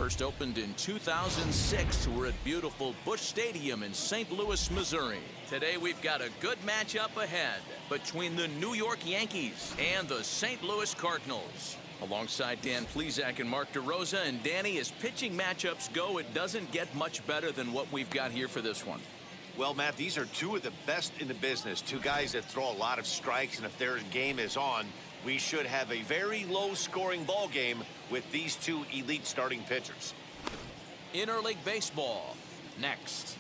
First opened in 2006. We're at beautiful Busch Stadium in St. Louis, Missouri. Today we've got a good matchup ahead between the New York Yankees and the St. Louis Cardinals. Alongside Dan Plesac and Mark DeRosa, and Danny, as pitching matchups go, it doesn't get much better than what we've got here for this one. Well, Matt, these are two of the best in the business. Two guys that throw a lot of strikes, and if their game is on, we should have a very low-scoring ball game with these two elite starting pitchers. Interleague Baseball next.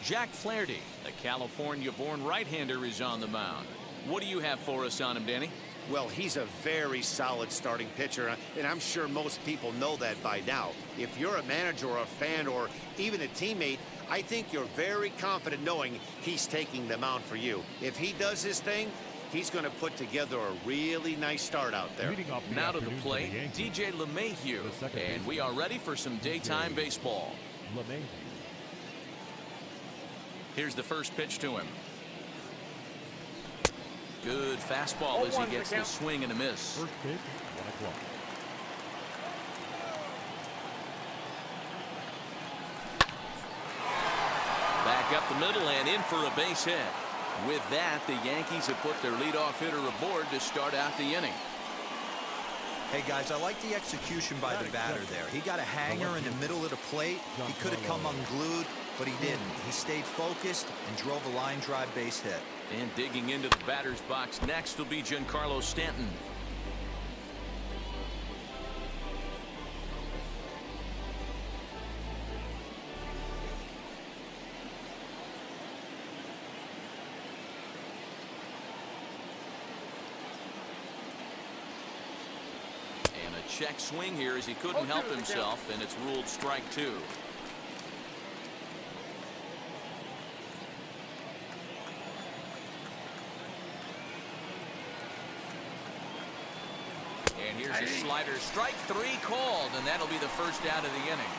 Jack Flaherty, the California-born right-hander, is on the mound. What do you have for us on him, Danny? Well, he's a very solid starting pitcher, and I'm sure most people know that by now. If you're a manager or a fan or even a teammate, I think you're very confident knowing he's taking the mound for you. If he does his thing, he's going to put together a really nice start out there. Now to the plate, DJ LeMahieu, and we are ready for some daytime baseball. Here's the first pitch to him. Good fastball as he gets the swing and a miss. First pitch, 1 o'clock. Back up the middle and in for a base hit. With that, the Yankees have put their leadoff hitter aboard to start out the inning. Hey guys, I like the execution by the batter there. He got a hanger in the middle of the plate. He could have come unglued, but he didn't. He stayed focused and drove a line drive base hit. And digging into the batter's box next will be Giancarlo Stanton. And a check swing here as he couldn't help himself, and it's ruled strike 2. And here's a slider. Strike 3 called, and that'll be the first out of the inning.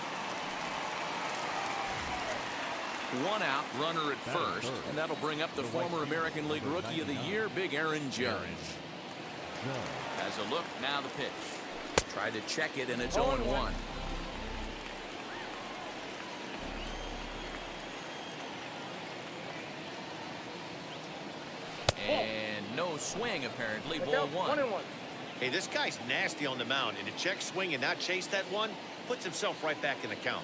1 out, runner at first, and that'll bring up the former American League Rookie of the Year, Big Aaron Judge. Has a look, now the pitch. Tried to check it, and it's 0-1. And no swing, apparently. Ball 1. Hey, this guy's nasty on the mound, and to check swing and not chase that one puts himself right back in the count.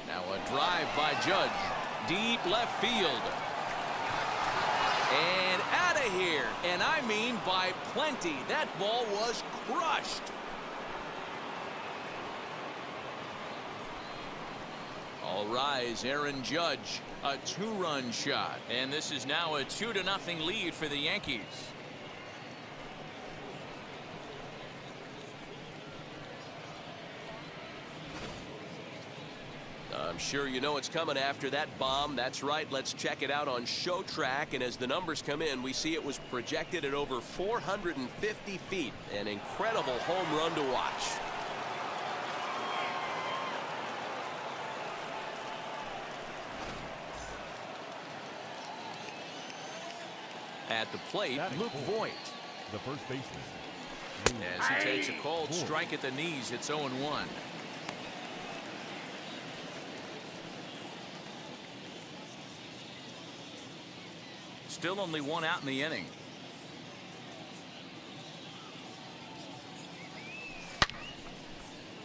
Now a drive by Judge. Deep left field. And out of here. And I mean by plenty. That ball was crushed. All rise, Aaron Judge. A 2-run shot. And this is now a 2-0 lead for the Yankees. I'm sure you know it's coming after that bomb. That's right. Let's check it out on Show Track. And as the numbers come in, we see it was projected at over 450 feet. An incredible home run to watch. At the plate, Luke Voigt. The first baseman. As he takes a cold strike at the knees, it's 0-1. Still only 1 out in the inning.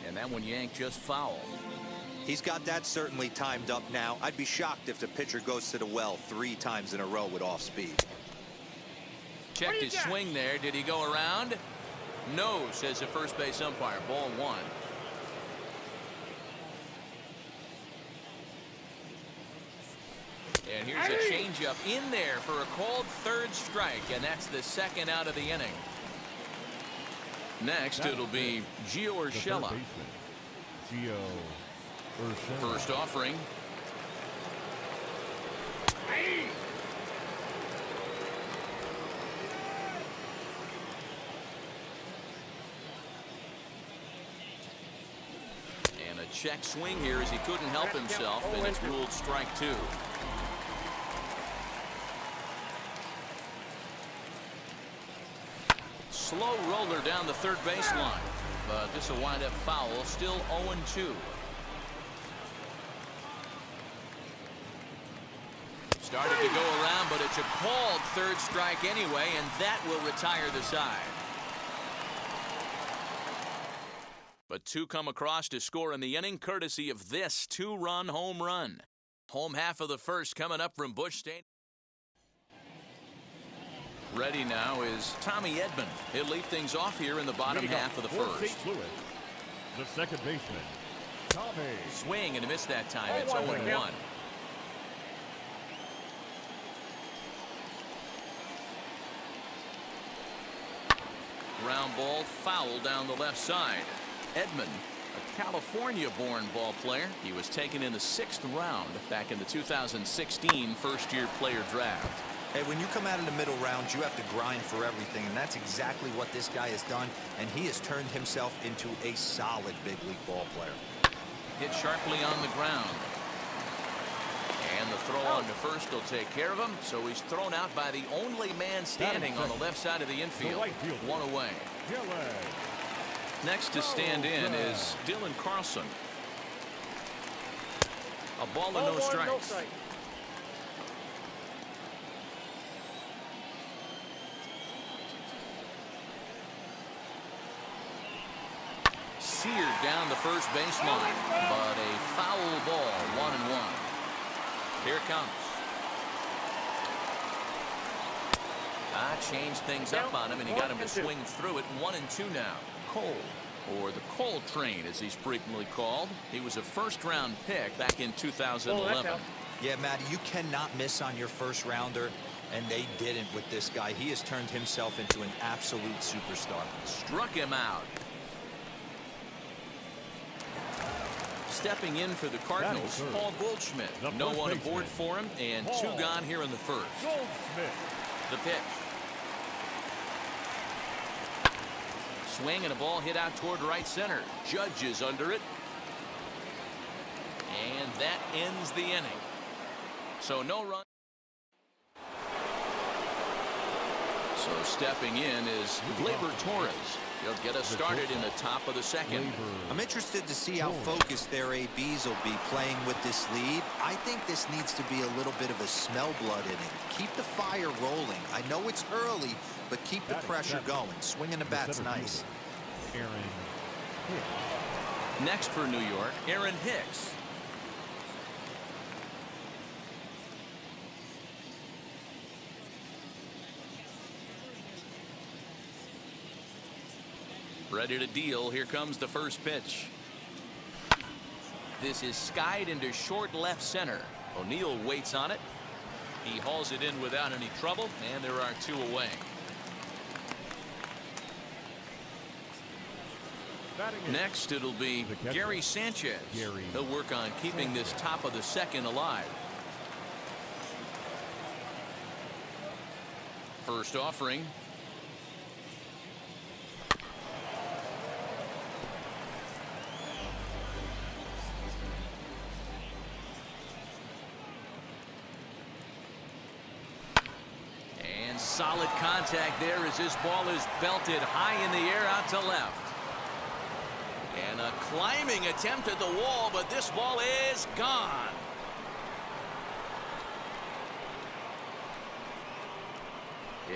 And that one yanked just foul. He's got that certainly timed up now. I'd be shocked if the pitcher goes to the well 3 times in a row with off speed. Checked his swing there. Did he go around? No, says the first base umpire. Ball 1. And here's a changeup in there for a called 3rd strike, and that's the 2nd out of the inning. Next, it'll be Gio Urshela. First offering. And a check swing here as he couldn't help himself, and it's ruled strike 2. Slow roller down the third baseline. but this will wind up foul. Still 0-2. Started to go around, but it's a called third strike anyway, and that will retire the side. But two come across to score in the inning, courtesy of this two-run home run. Home half of the first coming up from Busch Stadium. Ready now is Tommy Edmond. He'll lead things off here in the bottom half of the first. St. Louis, the second baseman, Tommy. Swing and a miss that time. It's 0-1. Ground ball foul down the left side. Edmond, a California-born ball player. He was taken in the 6th round back in the 2016 first-year player draft. Hey, when you come out in the middle rounds, you have to grind for everything, and that's exactly what this guy has done, and he has turned himself into a solid big league ball player. Hit sharply on the ground. And the throw on to first will take care of him, so he's thrown out by the only man standing on the left side of the infield. One away. Next to stand in is Dylan Carlson. A ball and no strikes. Seared down the first baseline, but a foul ball, 1-1. Here it comes. Changed things up on him, and he got him to swing through it. 1-2 now. Cole, or the Cole train as he's frequently called. He was a first-round pick back in 2011. Yeah, Matty, you cannot miss on your first rounder, and they didn't with this guy. He has turned himself into an absolute superstar. Struck him out. Stepping in for the Cardinals, Paul Goldschmidt. No one aboard for him, and two gone here in the first. The pitch. Swing and a ball hit out toward right center. Judge is under it. And that ends the inning. So no run. So stepping in is Gleyber Torres. He'll get us started in the top of the second. I'm interested to see how focused their ABs will be playing with this lead. I think this needs to be a little bit of a smell blood inning. Keep the fire rolling. I know it's early, but keep the pressure going. Swinging the bat's nice. Next for New York, Aaron Hicks. Ready to deal. Here comes the first pitch. This is skied into short left center. O'Neill waits on it. He hauls it in without any trouble, and there are two away. Next, it'll be Gary Sanchez. He'll work on keeping this top of the second alive. First offering. Solid contact there as this ball is belted high in the air out to left. And a climbing attempt at the wall, but this ball is gone.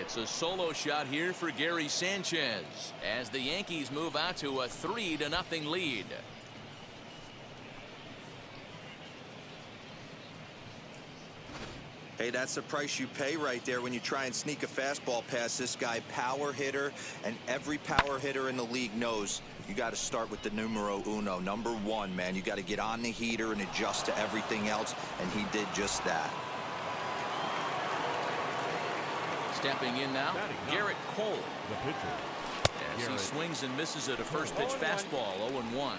It's a solo shot here for Gary Sanchez as the Yankees move out to a 3-0 lead. Hey, that's the price you pay right there when you try and sneak a fastball past this guy. Power hitter, and every power hitter in the league knows you got to start with the numero uno, number one, man. You got to get on the heater and adjust to everything else, and he did just that. Stepping in now, Garrett Cole. The pitcher. As he swings and misses at a first pitch fastball, 0-1.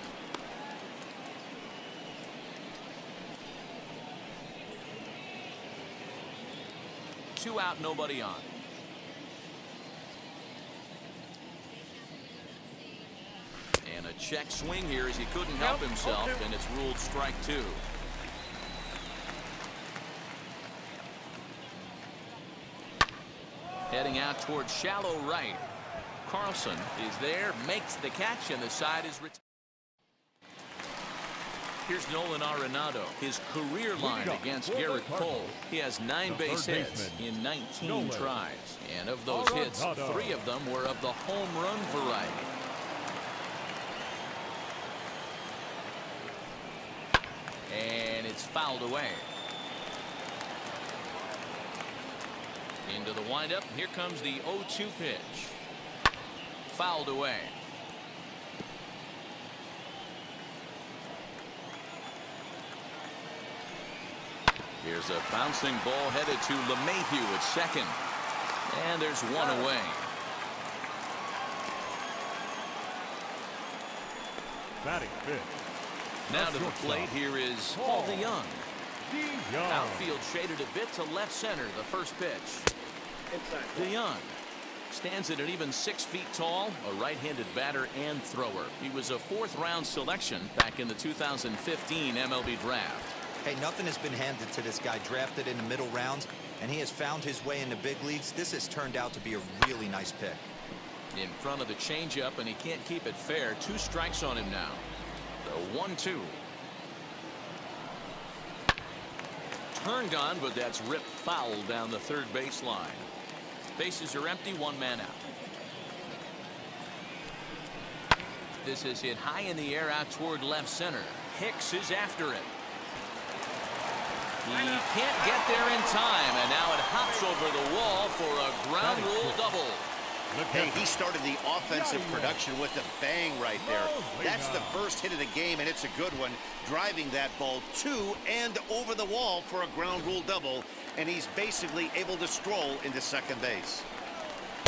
Two out, nobody on. And a check swing here as he couldn't help himself, and it's ruled strike two. Heading out towards shallow right. Carlson is there, makes the catch, and the side is retired. Here's Nolan Arenado, his career line against Garrett Cole. He has 9 base hits in 19 tries. And of those hits, 3 of them were of the home run variety. And it's fouled away. Into the windup. Here comes the 0-2 pitch. Fouled away. Here's a bouncing ball headed to LeMahieu at second. And there's one away. Batting fifth. Now to the plate, here is Paul DeYoung. Outfield shaded a bit to left center, the first pitch. DeYoung stands at an even 6 feet tall, a right-handed batter and thrower. He was a 4th-round selection back in the 2015 MLB draft. Hey, nothing has been handed to this guy. Drafted in the middle rounds, and he has found his way in the big leagues. This has turned out to be a really nice pick. In front of the changeup, and he can't keep it fair. 2 strikes on him now. The 1-2. Turned on, but that's ripped foul down the third baseline. Bases are empty, 1 man out. This is hit high in the air out toward left center. Hicks is after it. He can't get there in time, and now it hops over the wall for a ground rule double. Hey, he started the offensive production with a bang right there. That's the first hit of the game, and it's a good one. Driving that ball to and over the wall for a ground rule double, and he's basically able to stroll into second base.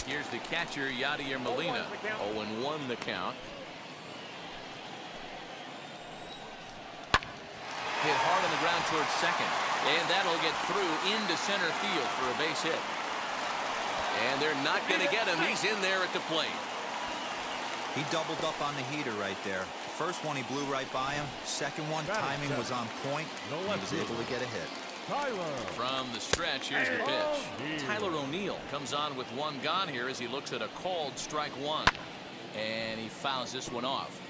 Here's the catcher, Yadier Molina. 0-1 the count. Hit hard on the ground towards second, and that'll get through into center field for a base hit. And they're not going to get him. He's in there at the plate. He doubled up on the heater right there. First one, he blew right by him. Second one, timing was on point. He was able to get a hit. From the stretch, here's the pitch. Tyler O'Neill comes on with 1 gone here as he looks at a called strike 1. And he fouls this one off.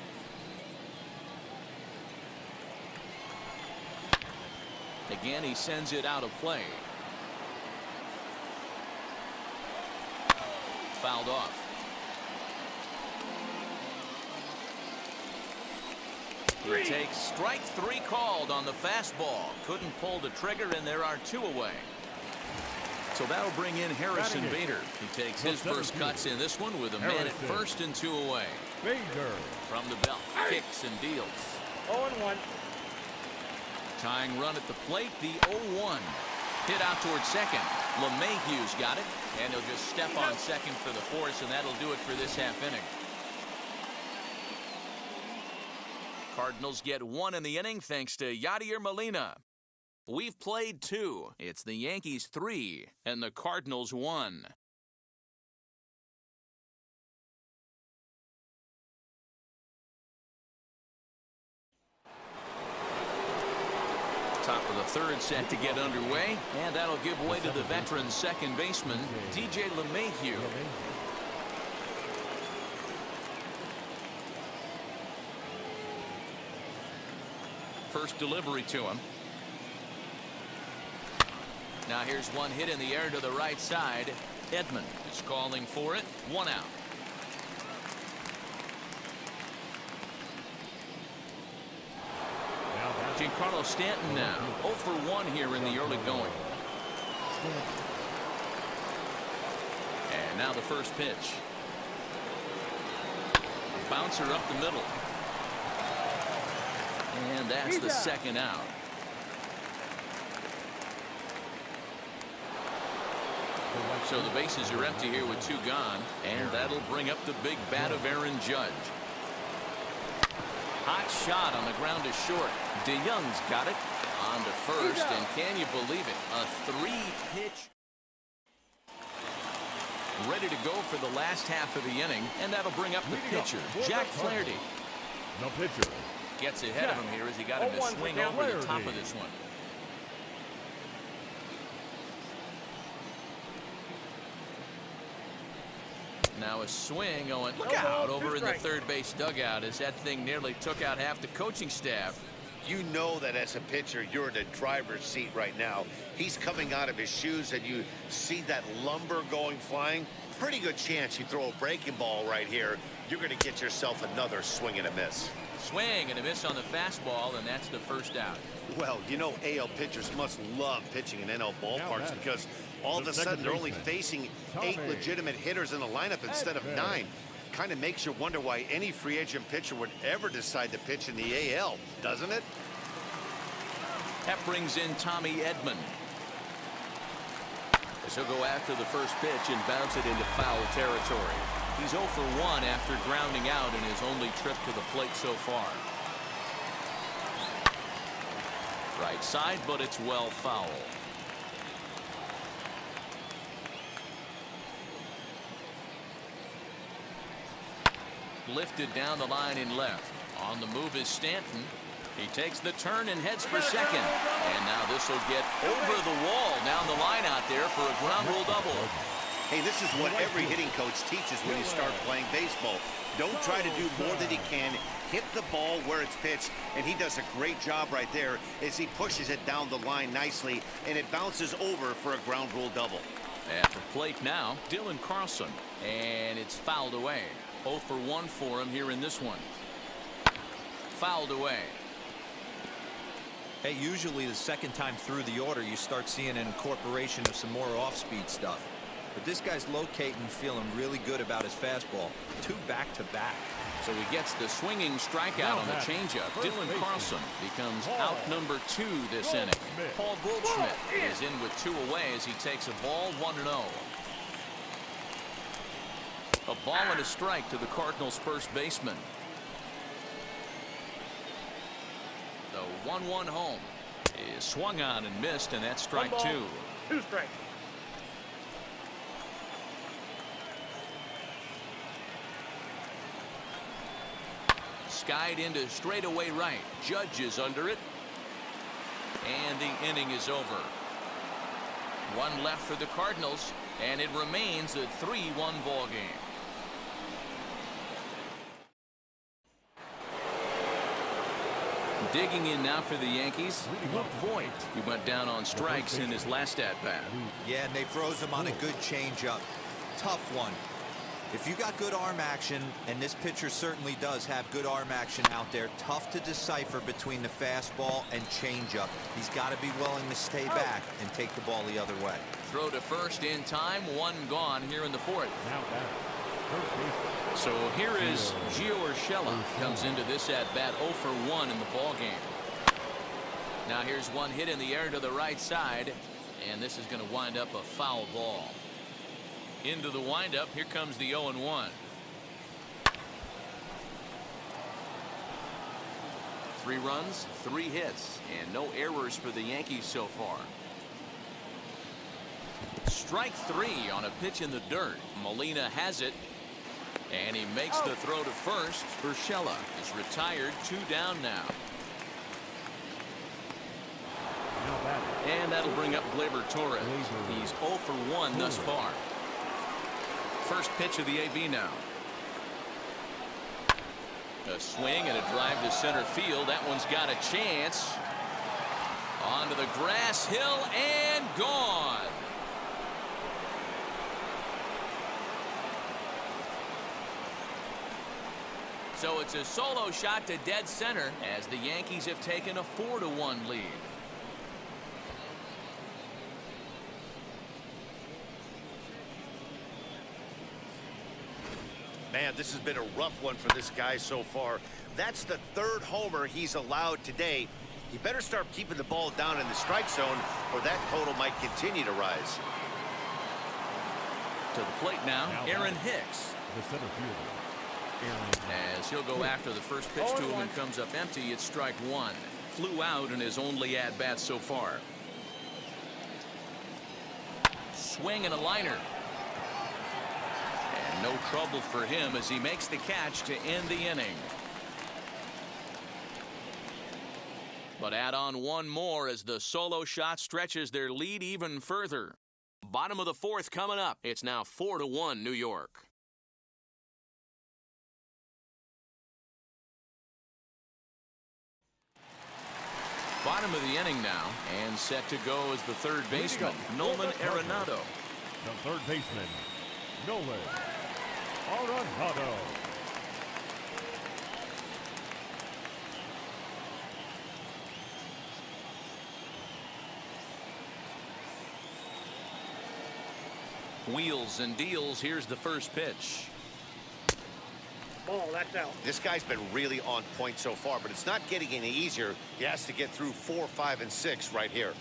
Again, he sends it out of play. Fouled off. He takes strike 3 called on the fastball. Couldn't pull the trigger, and there are 2 away. So that'll bring in Harrison Bader. He takes his first cuts in this one with a man at first and 2 away. From the belt, kicks and deals. 0-1. Tying run at the plate, the 0-1. Hit out towards second. LeMahieu's got it, and he'll just step on second for the force, and that'll do it for this half inning. Cardinals get 1 in the inning thanks to Yadier Molina. We've played 2. It's the Yankees 3 and the Cardinals 1. Top of the third set to get underway, and that'll give way to the veteran second baseman, DJ LeMahieu. First delivery to him. Now here's one hit in the air to the right side. Edmond is calling for it. 1 out. Giancarlo Stanton now 0 for 1 here in the early going. And now the first pitch. Bouncer up the middle. And that's the second out. So the bases are empty here with 2 gone, and that'll bring up the big bat of Aaron Judge. Hot shot on the ground to short. DeYoung's got it on to first, and can you believe it? A 3-pitch. Ready to go for the last half of the inning, and that'll bring up the pitcher, Jack Flaherty. No pitcher. Gets ahead of him here as he got him to swing over the top of this one. Now a swing going, look out, over in the third base dugout as that thing nearly took out half the coaching staff. You know that as a pitcher, you're in the driver's seat right now. He's coming out of his shoes, and you see that lumber going flying. Pretty good chance you throw a breaking ball right here. You're going to get yourself another swing and a miss. Swing and a miss on the fastball, and that's the first out. Well, you know AL pitchers must love pitching in NL ballparks because all of a sudden they're only facing 8 legitimate hitters in the lineup instead of 9. Kind of makes you wonder why any free agent pitcher would ever decide to pitch in the AL, doesn't it? That brings in Tommy Edmond. As he'll go after the first pitch and bounce it into foul territory. He's 0 for 1 after grounding out in his only trip to the plate so far. Right side, but it's well foul. Lifted down the line in left. On the move is Stanton. He takes the turn and heads for second. And now this will get over the wall down the line out there for a ground rule double. Hey, this is what every hitting coach teaches when you start playing baseball. Don't try to do more than he can. Hit the ball where it's pitched, and he does a great job right there as he pushes it down the line nicely, and it bounces over for a ground rule double. At the plate now, Dylan Carlson, and it's fouled away. 0 for 1 for him here in this one. Fouled away. Hey, usually the second time through the order, you start seeing an incorporation of some more off-speed stuff. But this guy's locating, feeling really good about his fastball. 2 back-to-back. So he gets the swinging strikeout on the changeup. Dylan Carlson becomes out number 2 this inning. Paul Goldschmidt is in with 2 away as he takes a ball 1-0. A ball and a strike to the Cardinals' first baseman. The 1-1 home is swung on and missed, and that's strike 2. 2 strikes. Skied into straightaway right. Judge is under it. And the inning is over. 1 left for the Cardinals, and it remains a 3-1 ball game. Digging in now for the Yankees, Voigt. He went down on strikes in his last at-bat. Yeah, and they froze him on a good changeup. Tough one. If you got good arm action, and this pitcher certainly does have good arm action out there, tough to decipher between the fastball and changeup. He's got to be willing to stay back and take the ball the other way. Throw to first in time, 1 gone here in the 4th. So here is Gio Urshela. Comes into this at-bat 0 for 1 in the ball game. Now here's one hit in the air to the right side, and this is going to wind up a foul ball. Into the windup, here comes the 0-1. 3 runs, 3 hits, and no errors for the Yankees so far. Strike 3 on a pitch in the dirt. Molina has it, and he makes the throw to first. Urshela is retired, 2 down now. And that'll bring up Gleyber Torres. He's 0 for 1 thus far. First pitch of the AB now. A swing and a drive to center field. That one's got a chance. Onto the grass hill and gone. So it's a solo shot to dead center as the Yankees have taken a 4-1 lead. Man, this has been a rough one for this guy so far. That's the 3rd homer he's allowed today. He better start keeping the ball down in the strike zone, or that total might continue to rise. To the plate now, Aaron Hicks. The center fielder. As he'll go after the first pitch to him and comes up empty, it's strike 1. Flew out in his only at-bat so far. Swing and a liner. And no trouble for him as he makes the catch to end the inning. But add on one more as the solo shot stretches their lead even further. Bottom of the 4th coming up. It's now 4-1 New York. Bottom of the inning now, and set to go as the third baseman, Nolan Arenado. The third baseman, Nolan Arenado. Wheels and deals. Here's the first pitch. Ball, that's out. This guy's been really on point so far, but it's not getting any easier. He has to get through 4, 5, and 6 right here.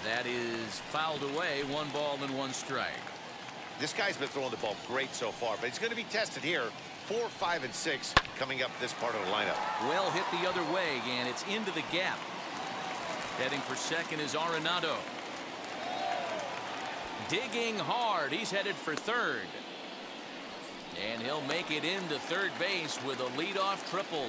That is fouled away. 1 ball and 1 strike. This guy's been throwing the ball great so far, but he's going to be tested here. 4, 5, and 6 coming up this part of the lineup. Well hit the other way, and it's into the gap. Heading for second is Arenado. Digging hard. He's headed for third. And he'll make it into third base with a leadoff triple.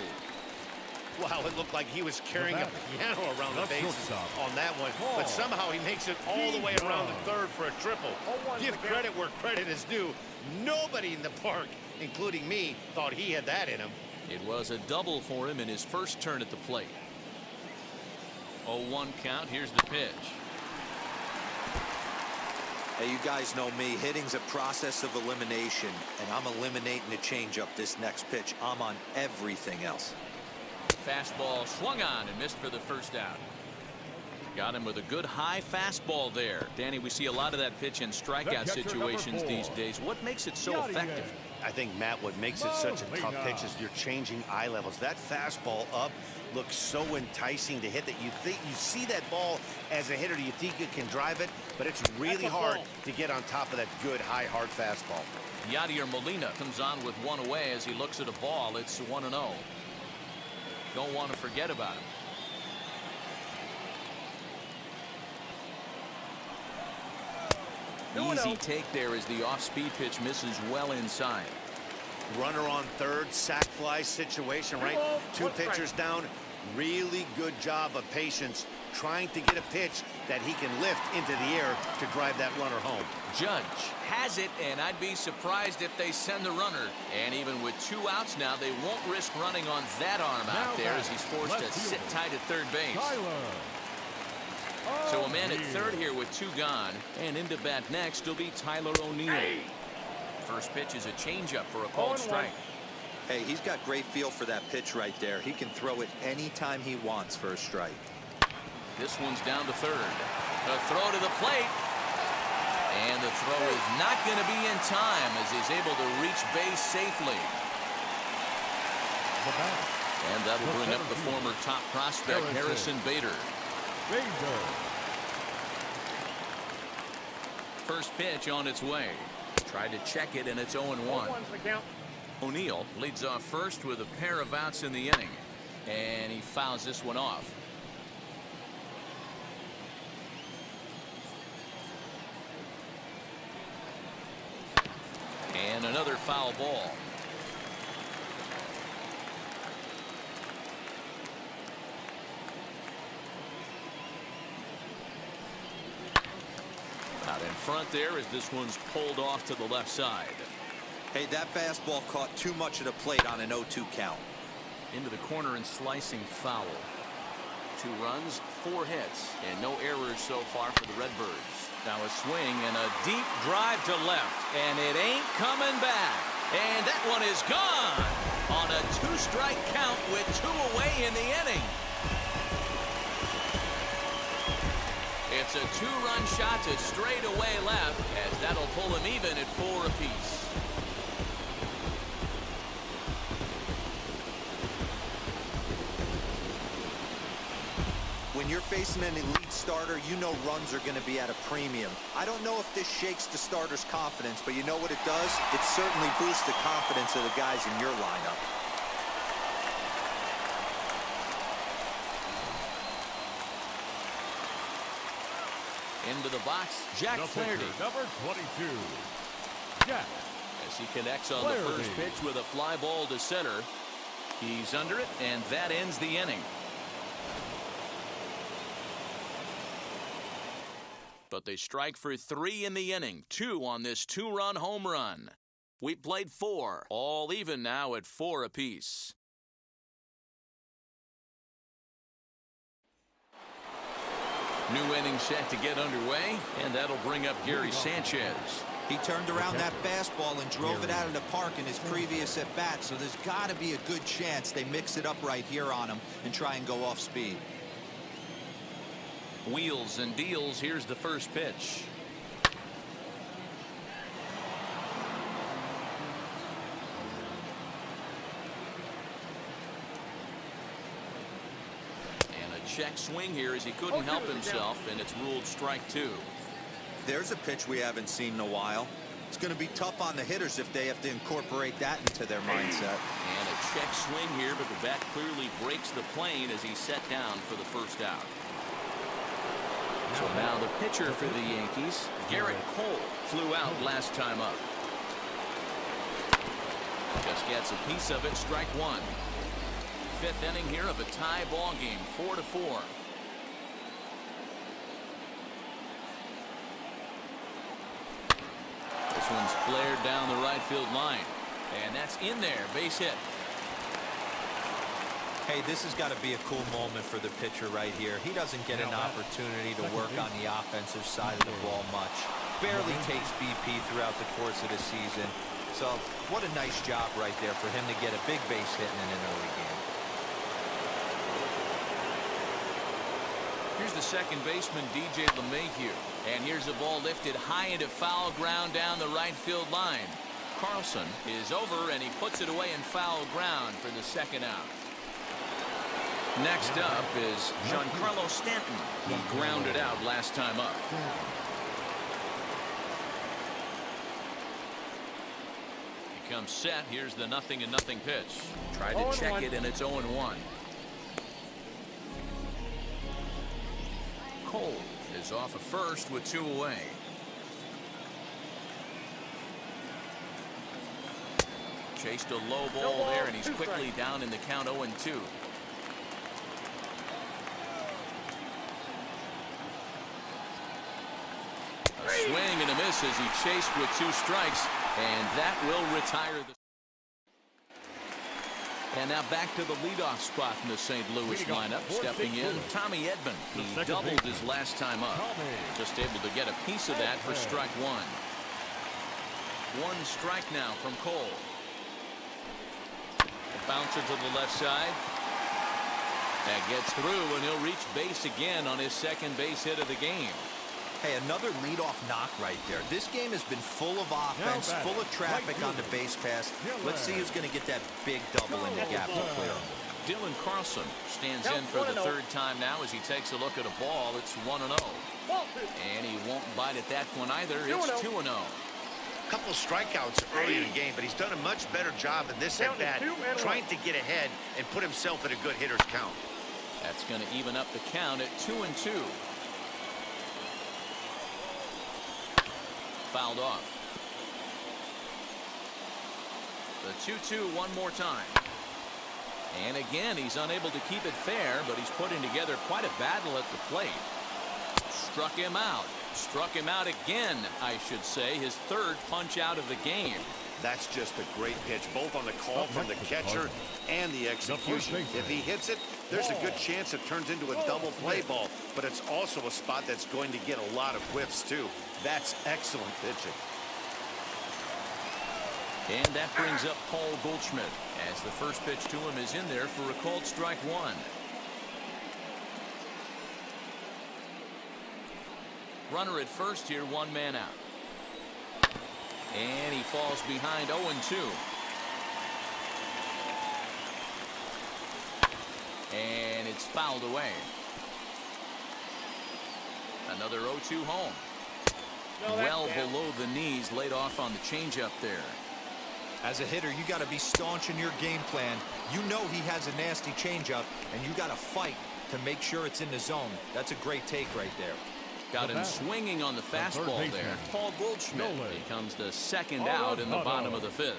Wow, it looked like he was carrying a piano around the bases on that one. But somehow he makes it all the way around the third for a triple. Give credit where credit is due. Nobody in the park, including me, thought he had that in him. It was a double for him in his first turn at the plate. 0-1 count. Here's the pitch. Hey, you guys know me. Hitting's a process of elimination, and I'm eliminating the changeup this next pitch. I'm on everything else. Fastball swung on and missed for the first out. Got him with a good high fastball there. Danny, we see a lot of that pitch in strikeout situations these days. What makes it so effective? I think, Matt, what makes it such a tough pitch is you're changing eye levels. That fastball up looks so enticing to hit that you see that ball as a hitter, you think you can drive it, but it's really hard to get on top of that good high hard fastball. Yadier Molina comes on with 1 away as he looks at a ball. It's 1-0. Don't want to forget about him. Easy take there as the off-speed pitch misses well inside. Runner on third, sac fly situation, right? 2 pitchers down. Really good job of patience trying to get a pitch that he can lift into the air to drive that runner home. Judge has it, and I'd be surprised if they send the runner. And even with 2 outs now, they won't risk running on that arm out there as he's forced to sit tight at third base. So a man at third here with 2 gone, and into bat next will be Tyler O'Neill. First pitch is a changeup for a called strike. Hey, he's got great feel for that pitch right there. He can throw it anytime he wants for a strike. This one's down to third. A throw to the plate. And the throw is not going to be in time as he's able to reach base safely. And that'll bring up the former top prospect, Harrison Bader. First pitch on its way. Tried to check it, and it's 0-1. O'Neill leads off first with a pair of outs in the inning, and he fouls this one off. And another foul ball. Out in front there as this one's pulled off to the left side. Hey, that fastball caught too much of the plate on an 0-2 count. Into the corner and slicing foul. 2 runs, 4 hits, and no errors so far for the Redbirds. Now a swing and a deep drive to left, and it ain't coming back. And that one is gone on a 2-strike count with 2 away in the inning. It's a 2-run shot to straightaway left, as that'll pull him even at 4 apiece. When you're facing an elite starter, you know runs are going to be at a premium. I don't know if this shakes the starter's confidence, but you know what it does? It certainly boosts the confidence of the guys in your lineup. Into the box, Jack Flaherty. Number 22, Jack. As he connects on the first pitch with a fly ball to center. He's under it, and that ends the inning. But they strike for 3 in the inning, 2 on this 2-run home run. We played 4, all even now at 4 apiece. New inning set to get underway, and that'll bring up Gary Sanchez. He turned around that fastball and drove it out of the park in his previous at-bat, so there's got to be a good chance they mix it up right here on him and try and go off speed. Wheels and deals. Here's the first pitch. Check swing here as he couldn't help himself, and it's ruled strike 2. There's a pitch we haven't seen in a while. It's going to be tough on the hitters if they have to incorporate that into their mindset. And a check swing here, but the bat clearly breaks the plane as he's set down for the first out. So now the pitcher for the Yankees, Garrett Cole, flew out last time up. Just gets a piece of it, strike 1. Fifth inning here of a tie ball game, 4-4. This one's flared down the right field line, and that's in there, base hit. Hey, this has got to be a cool moment for the pitcher right here. He doesn't get an opportunity to work on the offensive side of the ball much. Barely takes BP throughout the course of the season. So what a nice job right there for him to get a big base hit in an early game. Here's the second baseman, DJ LeMahieu. And here's a ball lifted high into foul ground down the right field line. Carlson is over, and he puts it away in foul ground for the second out. Next up is Giancarlo Stanton. He grounded out last time up. He comes set. Here's the 0-0 pitch. Tried to check it, and it's 0-1. Cole is off of first with 2 away. Chased a low ball there, and he's quickly down in the count 0-2. A swing and a miss as he chased with 2 strikes, and that will retire the. And now back to the leadoff spot in the St. Louis lineup. Stepping in, Tommy Edmond. He doubled his last time up. Just able to get a piece of that for strike 1. 1 strike now from Cole. A bouncer to the left side. That gets through, and he'll reach base again on his second base hit of the game. Hey, another leadoff knock right there. This game has been full of offense, full of traffic on the base pass. Let's see who's going to get that big double in the gap to clear him. Dylan Carlson stands in for the 3rd time now as he takes a look at a ball. It's 1-0. And he won't bite at that one either. It's 2-0. Couple strikeouts early in the game, but he's done a much better job in this at bat, trying to get ahead and put himself at a good hitter's count. That's going to even up the count at 2-2. Fouled off. The 2-2 one more time. And again, he's unable to keep it fair, but he's putting together quite a battle at the plate. Struck him out. Struck him out again, I should say. His 3rd punch out of the game. That's just a great pitch, both on the call from the catcher and the execution. If he hits it, there's a good chance it turns into a double play ball, but it's also a spot that's going to get a lot of whiffs too. That's excellent pitching. And that brings up Paul Goldschmidt as the first pitch to him is in there for a called strike 1. Runner at first here, 1 man out. And he falls behind 0-2. And it's fouled away. Another 0-2 home. Well below the knees, laid off on the changeup there. As a hitter, you got to be staunch in your game plan. You know he has a nasty changeup, and you got to fight to make sure it's in the zone. That's a great take right there. Got him swinging on the fastball there. Paul Goldschmidt becomes the 2nd out in the bottom of the 5th.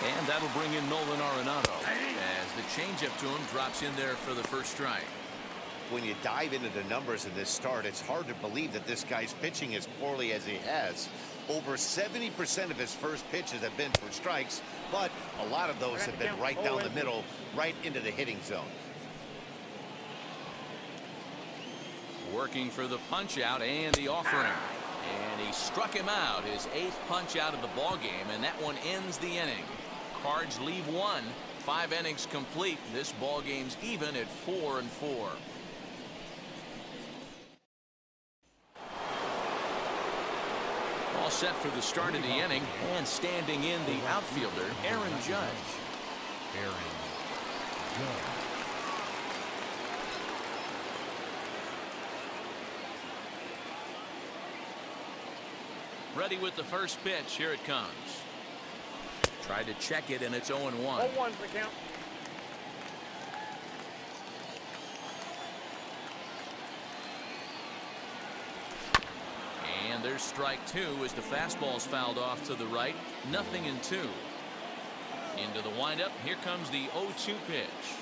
And that'll bring in Nolan Arenado as the changeup to him drops in there for the first strike. When you dive into the numbers in this start, it's hard to believe that this guy's pitching as poorly as he has. Over 70% of his first pitches have been for strikes, but a lot of those have been right down the middle, right into the hitting zone. Working for the punch out and the offering. And he struck him out, his 8th punch out of the ball game, and that one ends the inning. Cards leave one. 5 innings complete. This ball game's even at 4-4. All set for the start of the inning, and standing in the outfielder, Aaron Judge. Ready with the first pitch. Here it comes. Tried to check it, and it's 0-1. 0-1 for count. And there's strike 2 as the fastball's fouled off to the right. 0-2. Into the windup. Here comes the 0-2 pitch.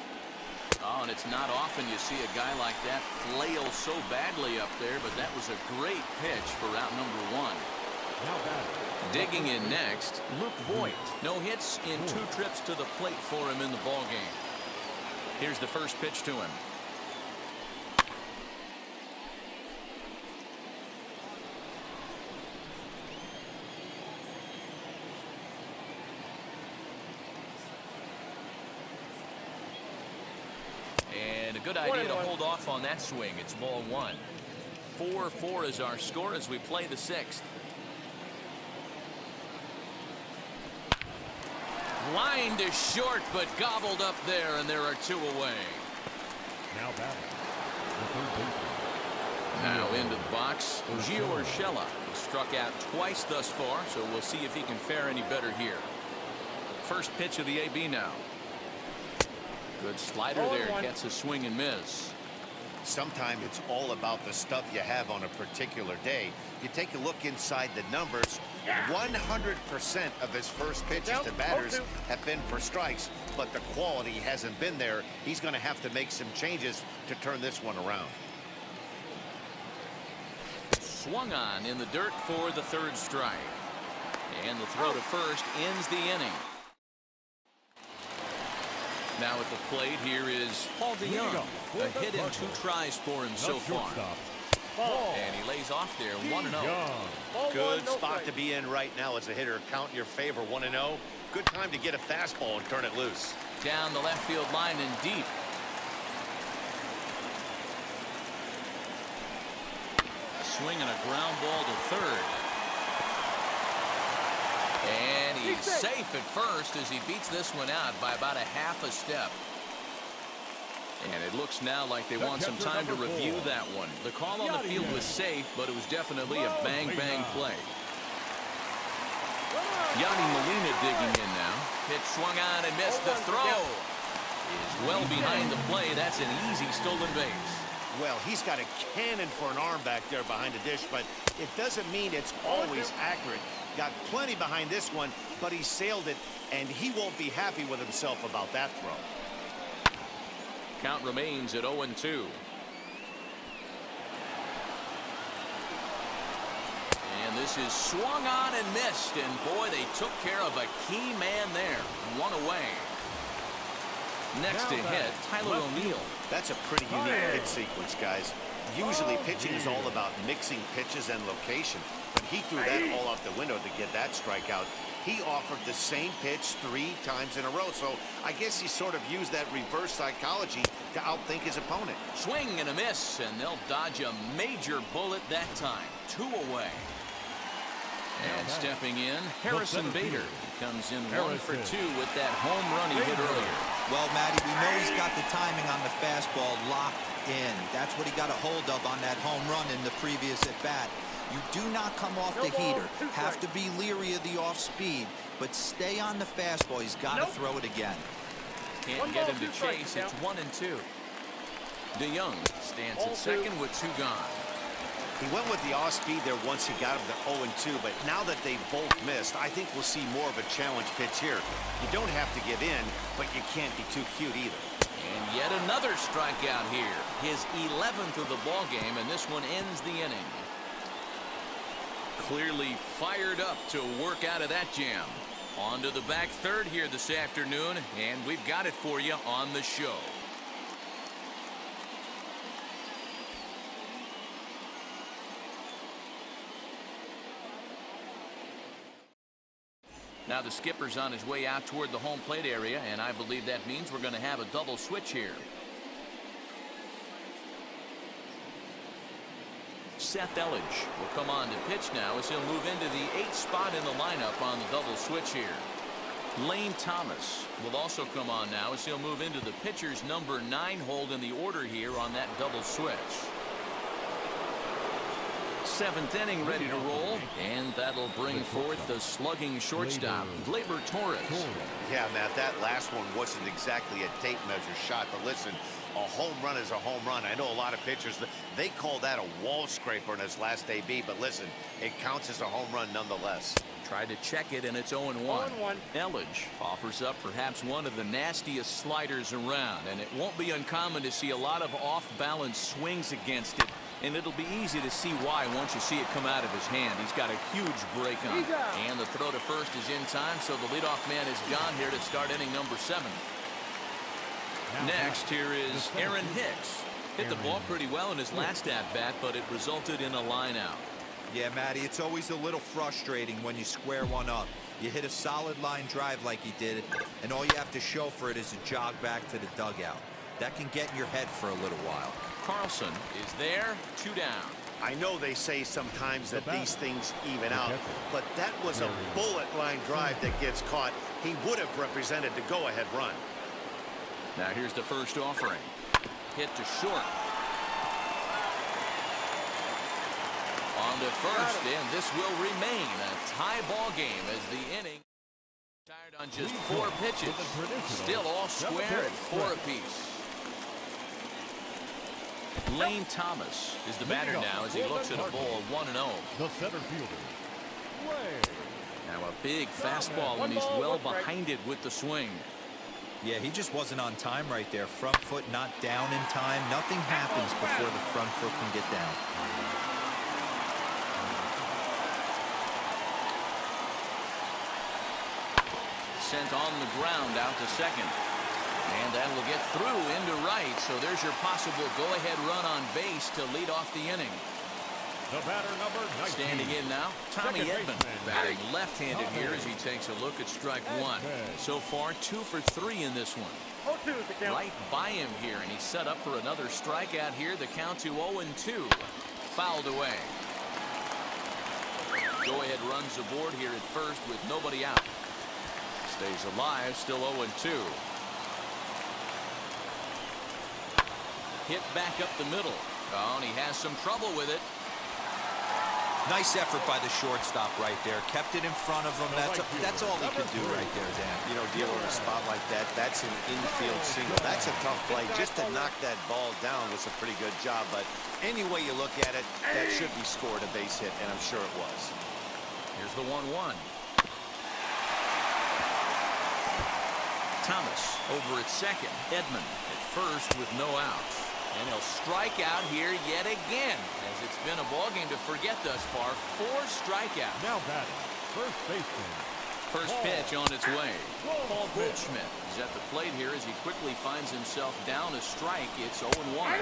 Oh, and it's not often you see a guy like that flail so badly up there, but that was a great pitch for out number 1. Digging in next, Luke Voigt. No hits in 2 trips to the plate for him in the ball game. Here's the first pitch to him. And a good idea to hold off on that swing. It's ball 1. 4-4 is our score as we play the 6th. Line to short, but gobbled up there, and there are 2 away. Now batting. Now into the box, Gio Urshela. He struck out twice thus far, so we'll see if he can fare any better here. First pitch of the AB now. Good slider there, gets a swing and miss. Sometimes it's all about the stuff you have on a particular day. You take a look inside the numbers. 100% of his first pitches to batters have been for strikes, but the quality hasn't been there. He's going to have to make some changes to turn this one around. Swung on in the dirt for the 3rd strike. And the throw to first ends the inning. Now at the plate, here is Paul DeYoung. A hit in 2 tries for him so far. And he lays off there, 1-0. Good spot to be in right now as a hitter. Count in your favor, 1-0. Good time to get a fastball and turn it loose. Down the left field line and deep. Swinging a ground ball to 3rd. And he's safe at first as he beats this one out by about a half a step. And it looks now like they want some time to review that one. The call on the field was safe, but it was definitely a bang-bang play. Yadi Molina digging in now. Pitch swung on and missed. The throw is well behind the play. That's an easy stolen base. Well, he's got a cannon for an arm back there behind the dish, but it doesn't mean it's always accurate. Got plenty behind this one, but he sailed it, and he won't be happy with himself about that throw. Count remains at 0-2. And this is swung on and missed, and boy, they took care of a key man there. 1 away. Next to hit, Tyler O'Neill. That's a pretty unique pitch sequence, guys. Usually pitching is all about mixing pitches and location, but he threw that all out the window to get that strikeout. He offered the same pitch 3 times in a row, so I guess he sort of used that reverse psychology to outthink his opponent. Swing and a miss, and they'll dodge a major bullet that time. 2 away. And stepping in, Harrison Bader comes in 1 for 2 with that home run he hit earlier. Well, Matty, we know he's got the timing on the fastball locked in. That's what he got a hold of on that home run in the previous at-bat. You do not come off the heater. Have to be leery of the off-speed, but stay on the fastball. He's got to throw it again. Can't get him to chase. It's 1-2. DeYoung stands at second with 2 gone. He went with the off-speed there once he got him to 0-2, but now that they've both missed, I think we'll see more of a challenge pitch here. You don't have to give in, but you can't be too cute either. And yet another strikeout here. His 11th of the ball game, and this one ends the inning. clearly fired up to work out of that jam. On to the back third here this afternoon, and we've got it for you on the show. Now the skipper's on his way out toward the home plate area, and I believe that means we're going to have a double switch here. Seth Elledge will come on to pitch now as he'll move into the 8th spot in the lineup on the double switch here. Lane Thomas will also come on now as he'll move into the pitcher's number 9 hold in the order here on that double switch. 7th inning ready to roll, and that'll bring forth the slugging shortstop, Gleyber Torres. Yeah, Matt, that last one wasn't exactly a tape measure shot, but listen, a home run is a home run. I know a lot of pitchers, they call that a wall scraper in his last AB, but listen, it counts as a home run nonetheless. Tried to check it, and it's 0-1. Elledge offers up perhaps one of the nastiest sliders around, and it won't be uncommon to see a lot of off-balance swings against it, and it'll be easy to see why once you see it come out of his hand. He's got a huge break on it. And the throw to first is in time, so the leadoff man is gone here to start inning number 7. Next, here is Aaron Hicks. Hit the ball pretty well in his last at-bat, but it resulted in a line out. Yeah, Matty, it's always a little frustrating when you square one up. You hit a solid line drive like he did, and all you have to show for it is a jog back to the dugout. That can get in your head for a little while. Carlson is there, 2 down. I know they say sometimes that these things even out, but that was a bullet line drive that gets caught. He would have represented the go-ahead run. Now here's the first offering. Hit to short. On to first, and this will remain a tie ball game as the inning tired on just 4 pitches. Still all square at 4 apiece. Lane Thomas is the batter now as he looks at a ball of 1-0. The center fielder, Now a big fastball, and he's well behind it with the swing. Yeah, he just wasn't on time right there. Front foot not down in time. Nothing happens before the front foot can get down. Sent on the ground out to second. And that will get through into right. So there's your possible go-ahead run on base to lead off the inning. the batter number 19. Standing in now, Tommy Edmond, batting left-handed here as he takes a look at strike 1. So far, 2 for 3 in this one. Right by him here, and he's set up for another strikeout here. The count to 0-2. Fouled away. Go-ahead runs aboard here at first with nobody out. Stays alive, still 0-2. Hit back up the middle. Oh, and he has some trouble with it. Nice effort by the shortstop right there. Kept it in front of him. That's all he could do right there, Dan. You know, dealing in a spot like that, that's an infield single. That's a tough play. Just to knock that ball down was a pretty good job. But any way you look at it, that should be scored a base hit, and I'm sure it was. Here's the 1-1. Thomas over at second. Edmond at first with no outs. And he'll strike out here yet again, as it's been a ballgame to forget thus far. 4 strikeouts. Now batting, first baseman. First pitch on its way. Paul Goldschmidt is at the plate here as he quickly finds himself down a strike. It's 0-1.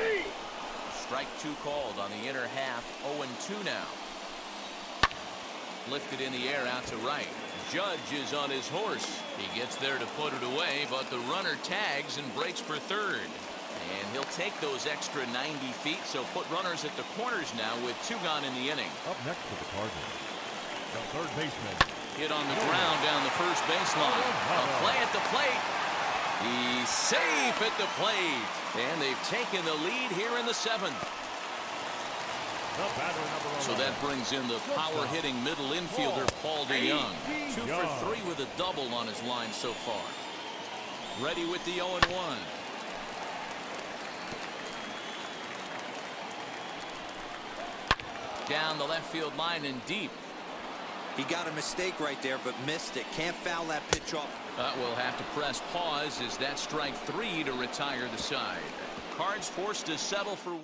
Strike 2 called on the inner half. 0-2 now. Lifted in the air out to right. Judge is on his horse. He gets there to put it away, but the runner tags and breaks for third. And he'll take those extra 90 feet, so put runners at the corners now with 2 gone in the inning. Up next for the Cardinals, the third baseman. Hit on the ground down the first baseline. A play at the plate. He's safe at the plate. And they've taken the lead here in the 7th. The batter number 11. So that brings in the power-hitting middle infielder, Paul DeYoung. 2 for 3 with a double on his line so far. Ready with the 0-1. Down the left field line and deep. He got a mistake right there, but missed it. Can't foul that pitch off. We'll have to press pause as that strike 3 to retire the side. Cards forced to settle for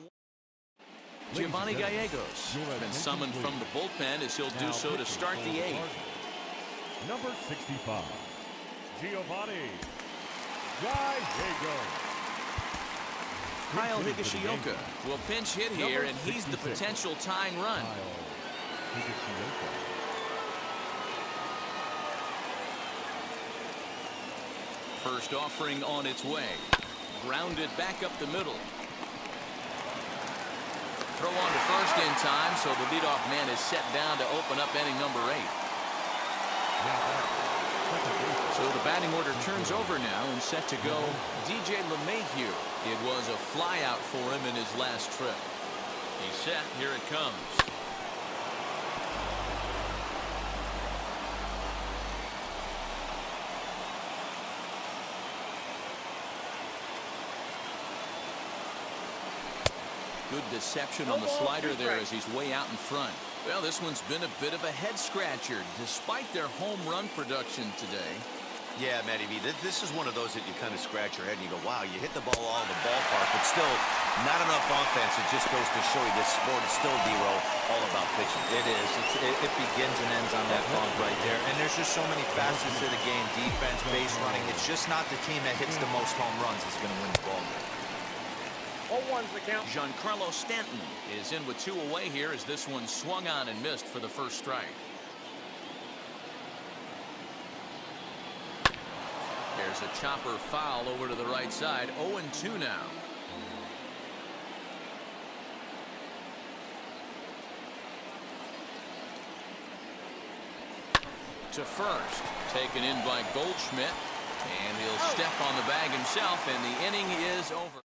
Giovanni Gallegos has been summoned from the bullpen as he'll do so to start the eighth. Number 65, Giovanni Gallegos. Kyle Higashioka will pinch hit here, and he's the potential tying run. First offering on its way. Grounded back up the middle. Throw on to first in time, so the leadoff man is set down to open up inning number 8. So the batting order turns over now and set to go DJ LeMahieu. It was a fly out for him in his last trip. He's set. Here it comes. Good deception on the slider there as he's way out in front. Well, this one's been a bit of a head scratcher despite their home run production today. Yeah, Matty V, this is one of those that you kind of scratch your head and you go, wow, you hit the ball all in the ballpark, but still not enough offense. It just goes to show you this sport is still, D-Row, all about pitching. It is. It begins and ends on that bump right there. And there's just so many facets to the game. Defense, base running. It's just not the team that hits the most home runs is going to win the ball game. 0-1's the count. Giancarlo Stanton is in with 2 away here as this one swung on and missed for the first strike. There's a chopper foul over to the right side. 0-2 now. To first, taken in by Goldschmidt, and he'll step on the bag himself, and the inning is over.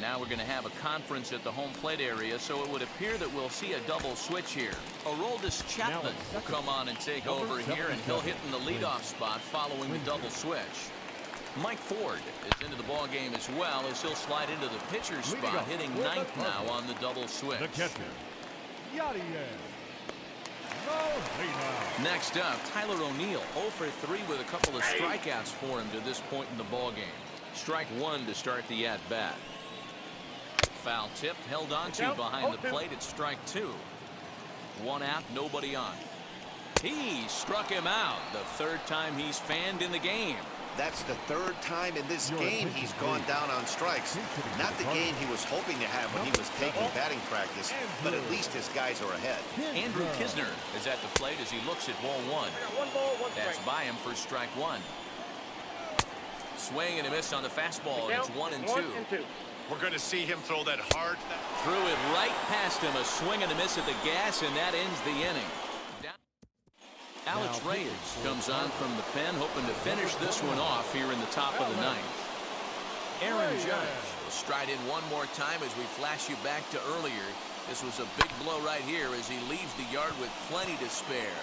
Now we're going to have a conference at the home plate area, so it would appear that we'll see a double switch here. Aroldis Chapman will come on and take over here, and he'll hit in the leadoff spot following the double switch. Mike Ford is into the ball game as well as he'll slide into the pitcher's spot, hitting 9th now on the double switch. The catcher, Next up, Tyler O'Neill, 0 for 3 with a couple of strikeouts for him to this point in the ball game. Strike 1 to start the at-bat. Foul tip held on to behind the plate at strike 2. 1 out, nobody on. He struck him out, the 3rd time he's fanned in the game. That's the 3rd time in this game he's gone down on strikes. Not the game he was hoping to have when he was taking batting practice, but at least his guys are ahead. Andrew Kisner is at the plate as he looks at ball 1. 1 ball, 1 strike. That's by him for strike 1. Swing and a miss on the fastball, and it's 1-2. We're going to see him throw that hard. Threw it right past him, a swing and a miss at the gas, and that ends the inning. Alex Reyes comes on from the pen, hoping to finish this one off here in the top of the 9th. Aaron Judge will stride in one more time as we flash you back to earlier. This was a big blow right here as he leaves the yard with plenty to spare.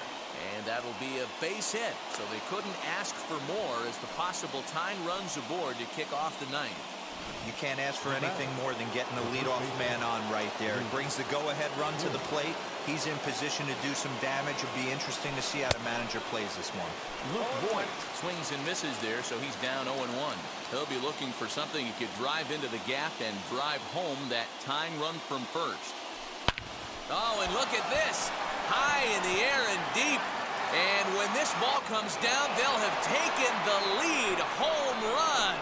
And that'll be a base hit, so they couldn't ask for more as the possible tying runs aboard to kick off the 9th. You can't ask for anything more than getting the leadoff man on right there. It brings the go-ahead run to the plate. He's in position to do some damage. It'll be interesting to see how the manager plays this one. Luke Voigt swings and misses there, so he's down 0-1. He'll be looking for something he could drive into the gap and drive home that tying run from first. Oh, and look at this. High in the air and deep. And when this ball comes down, they'll have taken the lead. Home run.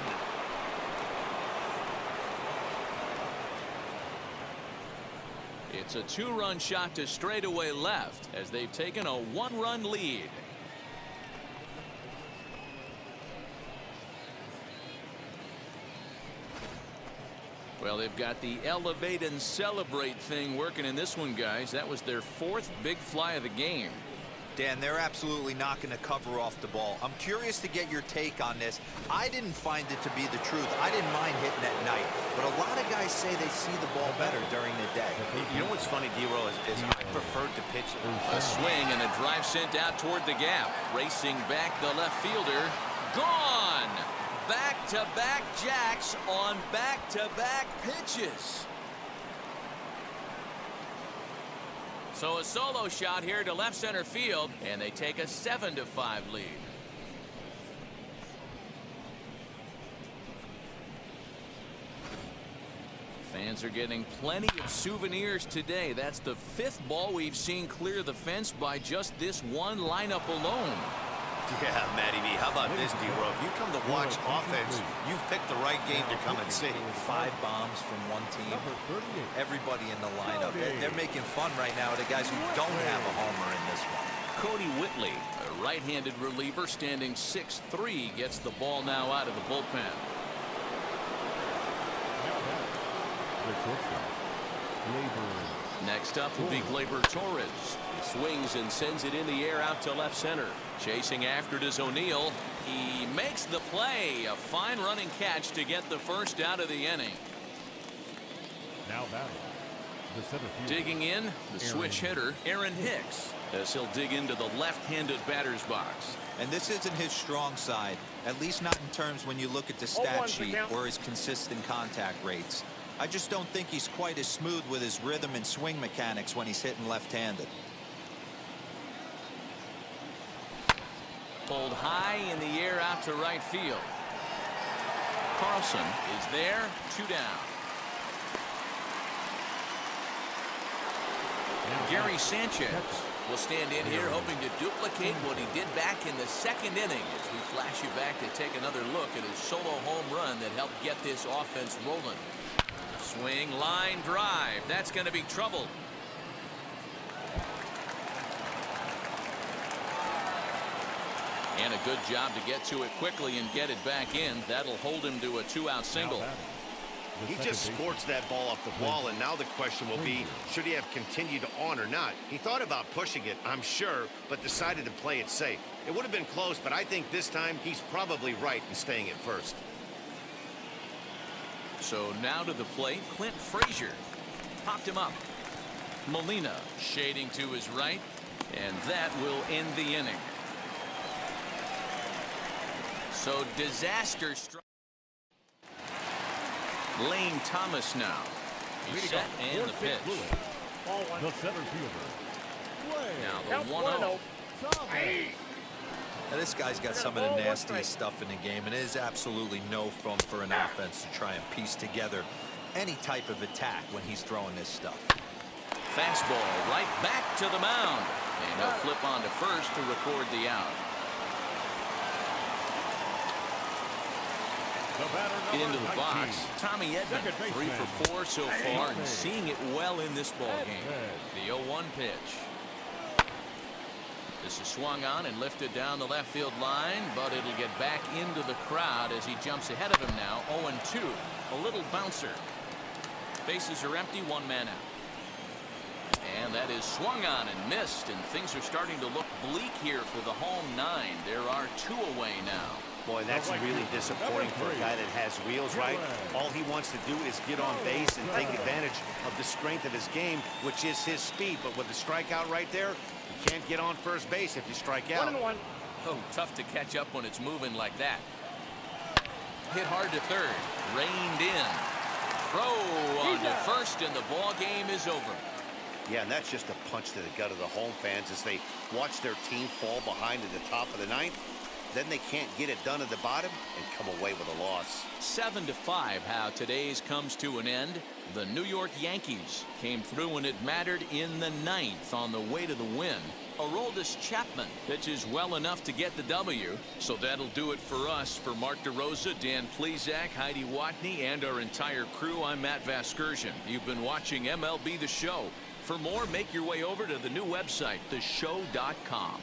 It's a 2-run shot to straightaway left as they've taken a 1-run lead. Well, they've got the elevate and celebrate thing working in this one, guys. That was their 4th big fly of the game. Dan, they're absolutely not going to cover off the ball. I'm curious to get your take on this. I didn't find it to be the truth. I didn't mind hitting at night, but a lot of guys say they see the ball better during the day. You know what's funny, D-Row, is I preferred to pitch. A swing and a drive sent out toward the gap. Racing back the left fielder. Gone! back-to-back jacks on back-to-back pitches. So a solo shot here to left center field, and they take a 7-5 lead. Fans are getting plenty of souvenirs today. That's the 5th ball we've seen clear the fence by just this one lineup alone. Yeah, Matty V, how about this, D-Row? If you come to watch offense, you've picked the right game to come and see. 5 bombs from one team. Everybody in the lineup. They're making fun right now of the guys who don't have a homer in this one. Cody Whitley, a right-handed reliever standing 6'3", gets the ball now out of the bullpen. Next up will be Gleyber Torres. He swings and sends it in the air out to left center. Chasing after it is O'Neill. He makes the play. A fine running catch to get the first out of the inning. Now batting, the center fielder. Digging in, the switch hitter, Aaron Hicks, as he'll dig into the left-handed batter's box. And this isn't his strong side, at least not in terms when you look at the stat sheet or his consistent contact rates. I just don't think he's quite as smooth with his rhythm and swing mechanics when he's hitting left-handed. Pulled high in the air out to right field. Carlson is there, 2 down. Gary Sanchez will stand in here hoping to duplicate what he did back in the 2nd inning as we flash you back to take another look at his solo home run that helped get this offense rolling. Swing, line drive. That's going to be trouble. And a good job to get to it quickly and get it back in. That'll hold him to a 2-out single. He just squirts that ball off the wall, and now the question will be, should he have continued on or not? He thought about pushing it, I'm sure, but decided to play it safe. It would have been close, but I think this time he's probably right in staying at first. So now to the plate, Clint Frazier popped him up. Molina shading to his right, and that will end the inning. So disaster strike. Lane Thomas now. He's set and the pitch. The center fielder. Now the 1-0. Now this guy's got some of the nastiest stuff in the game, and it is absolutely no fun for an offense to try and piece together any type of attack when he's throwing this stuff. Fastball right back to the mound, and he'll flip on to first to record the out. Into the box, Tommy Edmond, 3 for 4 so far, and seeing it well in this ball game. The 0-1 pitch. This is swung on and lifted down the left field line, but it'll get back into the crowd as he jumps ahead of him now. 0-2, a little bouncer. Bases are empty, 1 man out. And that is swung on and missed, and things are starting to look bleak here for the home 9. There are 2 away now. Boy, that's really disappointing for a guy that has wheels, right? All he wants to do is get on base and take advantage of the strength of his game, which is his speed. But with the strikeout right there, you can't get on first base if you strike out. 1-1. Oh, tough to catch up when it's moving like that. Hit hard to third. Reined in. Throw on to first, and the ball game is over. Yeah, and that's just a punch to the gut of the home fans as they watch their team fall behind at the top of the 9th. Then they can't get it done at the bottom and come away with a loss. 7-5 how today's comes to an end. The New York Yankees came through when it mattered in the 9th on the way to the win. Aroldis Chapman pitches well enough to get the W. So that'll do it for us. For Mark DeRosa, Dan Plesac, Heidi Watney, and our entire crew, I'm Matt Vasgersian. You've been watching MLB The Show. For more, make your way over to the new website, theshow.com.